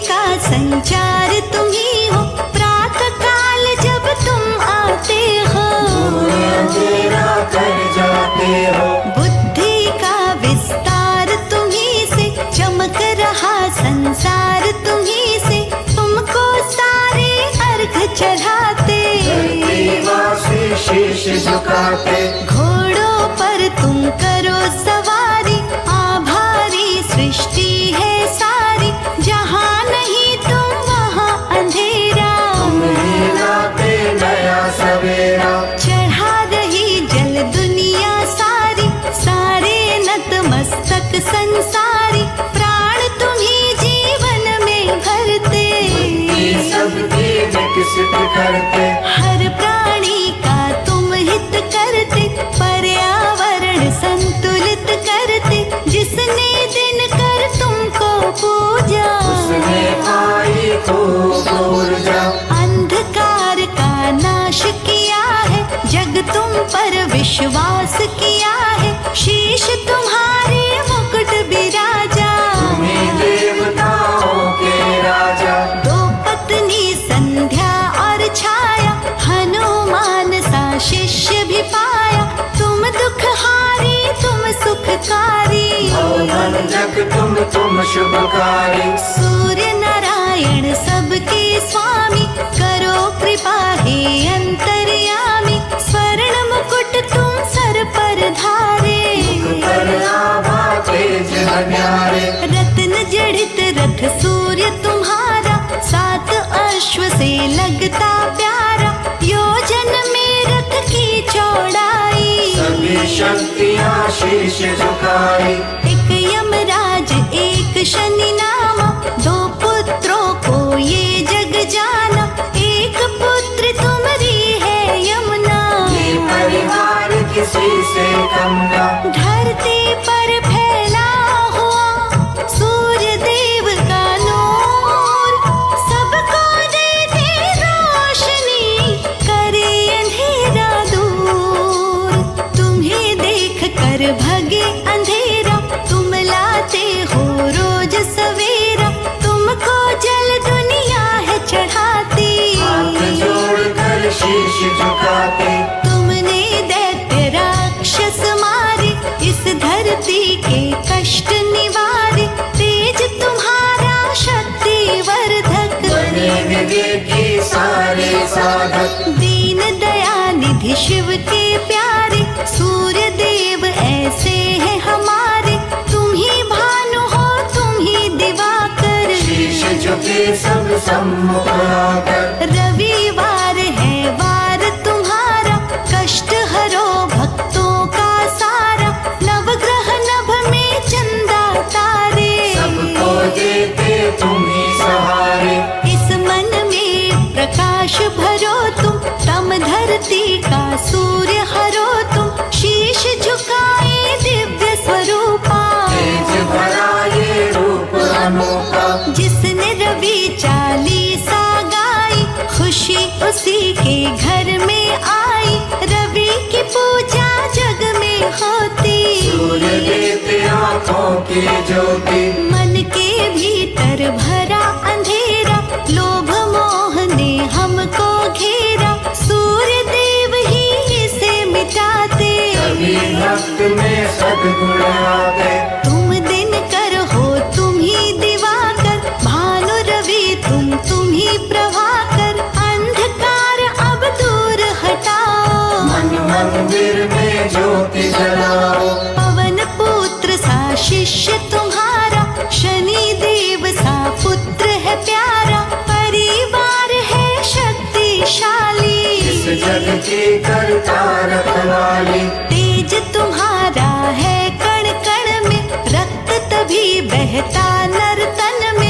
का संचार तुम ही हो, प्रातः काल जब तुम आते हो, अंधेरा कर जाते हो। बुद्धि का विस्तार तुम ही से, चमक रहा संसार तुम ही से, तुमको सारे अर्घ चढ़ाते, धरतीवासी शीश झुकाते। घोड़ों पर तुम करो सवारी, आभारी सृष्टि है सारी, जहाँ नहीं तुम वहाँ अंधेरा, तुम ही लाते नया सवेरा। चढ़ा रही जल दुनिया सारी, सारे नतमस्तक संसारी, प्राण तुम ही जीवन में भरते, बुद्धि सबकी विकसित करते। हर प्राणी का तुम हित करते, पर्यावरण संतुलित करते, जिसने दिन कर तुमको पूजा, उसने पाई खूब ऊर्जा। अंधकार का नाश किया है, जग तुम पर विश्वास किया है, शीश तुम्हारे मुकुट विराजा, तुम्हें देवताओं के राजा। दो पत्नी संध्या और छाया, हनुमान सा शिष्य भी पाया, तुम दुखहारी तुम सुखकारी, भवभंजक तुम शुभकारी। सूर्य नारायण सबके स्वामी, करो कृपा हे अंतर्यामी, स्वर्ण मुकुट तुम सर पर धारे, पर आभा तेज न्यारे। रत्न जड़ित रथ सूर्य तुम्हारा, सात अश्व से लगता प्यारा, योजन में रथ की चौड़ाई, सभी शक्तियाँ शीश झुकाई। एक यमराज एक शनि नामा, दो पुत्रों को ये जग जाना, एक पुत्र तुम्हारी है यमुना, ये परिवार किसी से कम ना। धरती पर फैला हुआ सूर्य देव का नूर, सबको देते रोशनी, करे अंधेरा दूर, तुम्हें देख कर भगे अंधेरा, तुम लाते हो रोज सवेरा, तुमको जल दुनिया है चढ़ाती, हाथ जोड़कर शीश झुकाते। तुमने दैत्य राक्षस मारे, इस धरती के कष्ट निवारे, तेज तुम्हारा शक्ति वर्धक, बने विवेकी सारे साधक। दीन दयानिधि शिव के प्यारे, सूर्य देव ऐसे हैं हमारे, तुम ही भानु हो तुम ही दिवाकर, शीश झुके सब सम्मुख आकर। रविवार है वार तुम्हारा, कष्ट हरो भक्तों का सारा, नवग्रह नभ में चंदा तारे, सबको देते तुम ही सहारे। इस मन में प्रकाश भरो तुम, तम धरती का सूर्य हरो तुम, शीश झुकाए दिव्य स्वरूपा, तेज भरा ये रूप अनोखा। जिसने रवि चालीसा गाई, खुशी उसी के घर में आई, रवि की पूजा जग में होती, सूर्य देते आँखों की ज्योति। मन के भीतर भरा अंधेरा, लोभ मोह ने हमको घेरा, सूर्य देव ही इसे मिटाते, सभी भक्त में सद्गुण आते। तुम दिन कर हो तुम ही दिवाकर, भानु रवि तुम ही प्रभाकर, अंधकार अब दूर हटाओ, मन मंदिर में ज्योति जलाओ। पवन पुत्र सा शिष्य तुम्हारा, शनि देव सा पुत्र है प्यारा, परिवार है शक्तिशाली, इस जग की करता रखवाली। तेज तुम्हारा है कण कण में, रक्त तभी बहता नर तन में,